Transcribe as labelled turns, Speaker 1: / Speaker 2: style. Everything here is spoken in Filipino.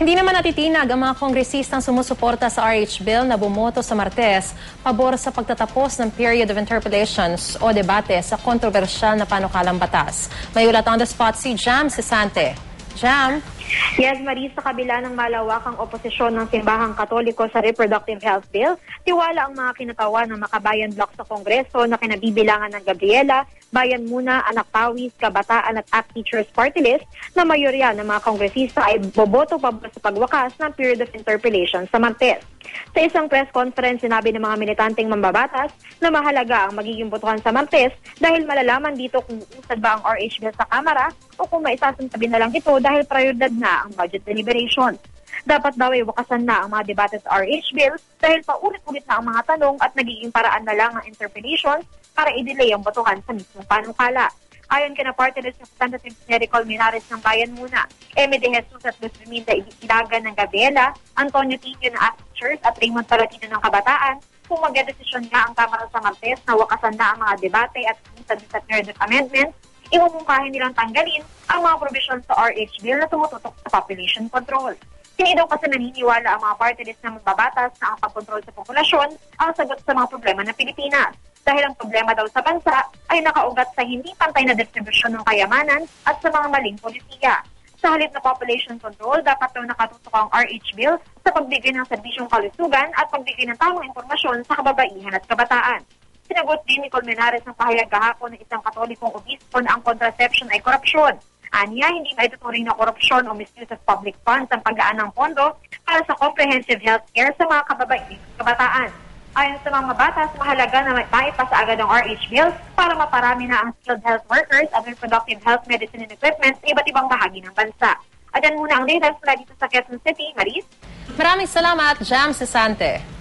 Speaker 1: Hindi naman natitinag ang mga kongresistang sumusuporta sa RH Bill na bumoto sa Martes pabor sa pagtatapos ng period of interpellations o debate sa kontrobersyal na panukalang batas. May ulat on the spot si Jam Cesante. Jam?
Speaker 2: Yes, Marie, sa kabila ng malawakang oposisyon ng Simbahang Katoliko sa Reproductive Health Bill, tiwala ang mga kinatawa ng Makabayan Bloc sa Kongreso na kinabibilangan ng Gabriela, Bayan Muna, Anak Pawis, Kabataan at ACT Teachers Party List na mayorya ng mga kongresista ay boboto pabor sa pagwakas ng period of interpellation sa Martes. Sa isang press conference, sinabi ng mga militanteng mambabatas na mahalaga ang magiging botohan sa Martes dahil malalaman dito kung usad ba ang RH Bill sa Kamara o kung maisasantabi na lang ito dahil prioridad na ang budget deliberation. Dapat daw ay wakasan na ang mga debate sa RH Bill dahil paulit-ulit na ang mga tanong at nagiging paraan na lang ang interpellation para i-delay ang botohan sa mismong panukala. Ayon kina Party List Representative Nery Colmenares ng Bayan Muna, Eme de Jesus at Luz Reminda Ibilagan ng Gabriela, Antonio Tito ng ACT Teachers at Raymond Palatino ng Kabataan, kung magdedesisyon nga ang Kamara sa Martes na wakasan na ang mga debate at sa period of amendments, imumungkahin nilang tanggalin ang mga provision sa RH Bill na tumututok sa population control. Hindi daw kasi naniniwala ang mga party list na magbabatas na ang pagkontrol sa populasyon ang sagot sa mga problema ng Pilipinas. Dahil ang problema daw sa bansa ay nakaugat sa hindi pantay na distribusyon ng kayamanan at sa mga maling polisiya. Sa halip na population control, dapat daw nakatutok ang RH Bill sa pagbigay ng serbisyong kalusugan at pagbigay ng tamang impormasyon sa kababaihan at kabataan. Sinagot din ni Colmenares ng pahayag kahapon ng isang katolikong obispo na ang contraception ay korupsyon. Aniya, hindi maituturing na korupsyon o misuse of public funds ang paggaan ng pondo para sa comprehensive health care sa mga kababaihan at kabataan. Ayon sa mga batas, mahalaga na maipasa agad ang RH Bill para maparami na ang skilled health workers at reproductive health medicine and equipment sa iba't ibang bahagi ng bansa. At yan muna ang data mula dito sa Quezon City. Maris?
Speaker 1: Maraming salamat, Jam Cesante.